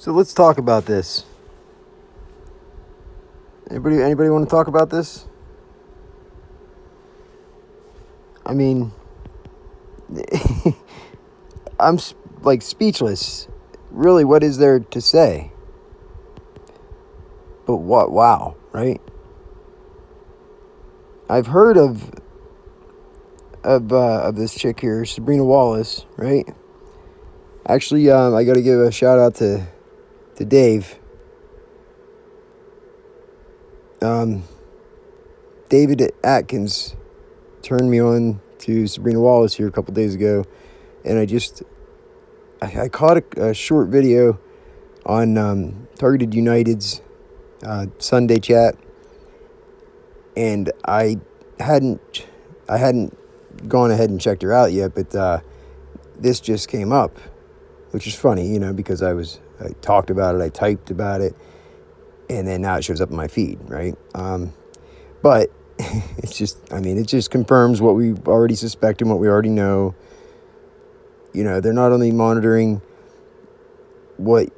So let's talk about this. Anybody want to talk about this? I mean, I'm like speechless. Really, what is there to say? But what? Wow, right? I've heard of this chick here, Sabrina Wallace, right? Actually, I got to give a shout out to Dave. David Atkins turned me on to Sabrina Wallace here a couple days ago, and I caught a short video on Targeted United's Sunday chat, and I hadn't gone ahead and checked her out yet, but this just came up, which is funny, because I talked about it, I typed about it, and then now it shows up in my feed, right? But it just confirms what we already suspect and what we already know. They're not only monitoring what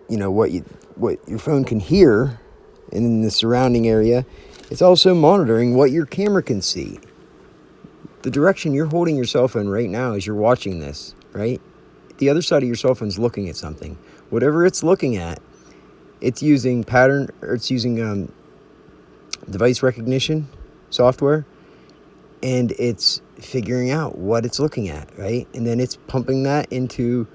your phone can hear in the surrounding area, it's also monitoring what your camera can see. The direction you're holding your cell phone right now as you're watching this, right? The other side of your cell phone's looking at something. Whatever it's looking at, it's using device recognition software, and it's figuring out what it's looking at, right? And then it's pumping that into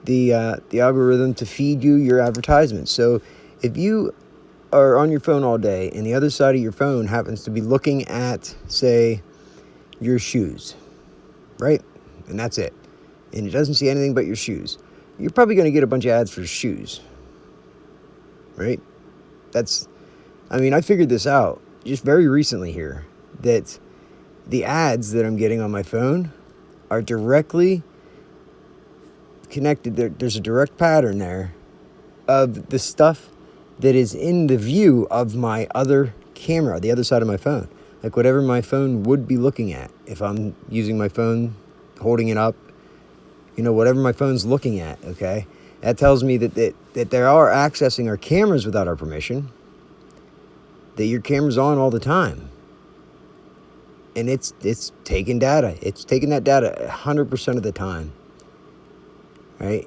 the algorithm to feed you your advertisements. So if you are on your phone all day and the other side of your phone happens to be looking at, say, your shoes, right? And that's it. And it doesn't see anything but your shoes. You're probably going to get a bunch of ads for shoes, right? I figured this out just very recently here, that the ads that I'm getting on my phone are directly connected. There's a direct pattern there of the stuff that is in the view of my other camera, the other side of my phone. Like whatever my phone would be looking at. If I'm using my phone, holding it up, whatever my phone's looking at, okay? That tells me that they are accessing our cameras without our permission. That your camera's on all the time. And it's taking data. It's taking that data 100% of the time. Right?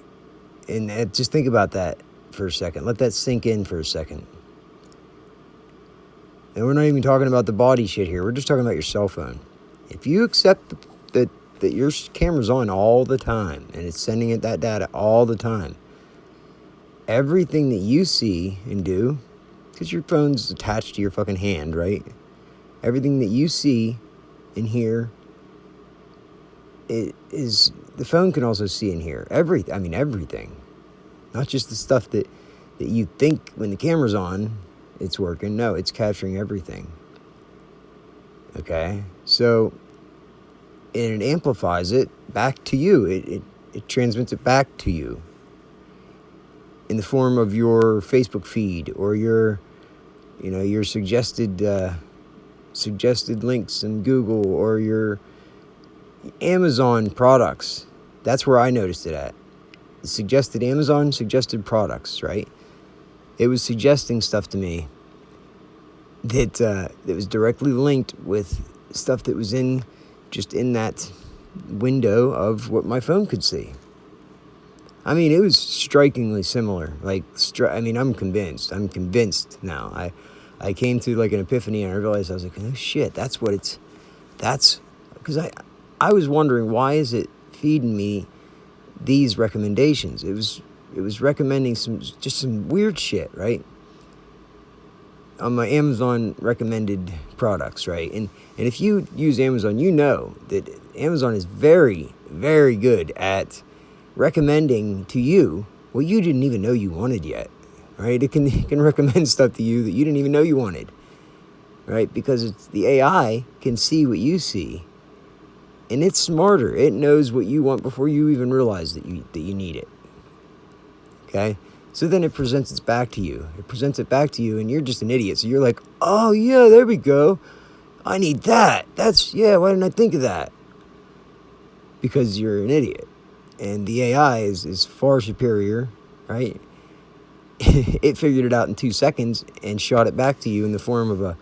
And just think about that for a second. Let that sink in for a second. And we're not even talking about the body shit here. We're just talking about your cell phone. If you accept that your camera's on all the time and it's sending it that data all the time, everything that you see and do, because your phone's attached to your fucking hand, right? Everything that you see and hear, the phone can also see and hear. Everything. Not just the stuff that you think when the camera's on, it's working. No, it's capturing everything. Okay? So, and it amplifies it back to you. It transmits it back to you in the form of your Facebook feed or your suggested links in Google or your Amazon products. That's where I noticed it at. Amazon suggested products, right? It was suggesting stuff to me that was directly linked with stuff that was in that window of what my phone could see. It was strikingly similar. I'm convinced. I'm convinced now. I came to like an epiphany, and I realized, I was like, oh shit, that's because I was wondering, why is it feeding me these recommendations? It was recommending some weird shit, right? On my Amazon recommended products, right? And if you use Amazon, you know that Amazon is very, very good at recommending to you what you didn't even know you wanted yet, right? It can recommend stuff to you that you didn't even know you wanted, right? Because the AI can see what you see, and it's smarter. It knows what you want before you even realize that you need it. Okay? So then it presents it back to you. And you're just an idiot. So you're like, oh yeah, there we go. I need that. Why didn't I think of that? Because you're an idiot. And the AI is far superior, right? it figured it out in 2 seconds and shot it back to you in the form of a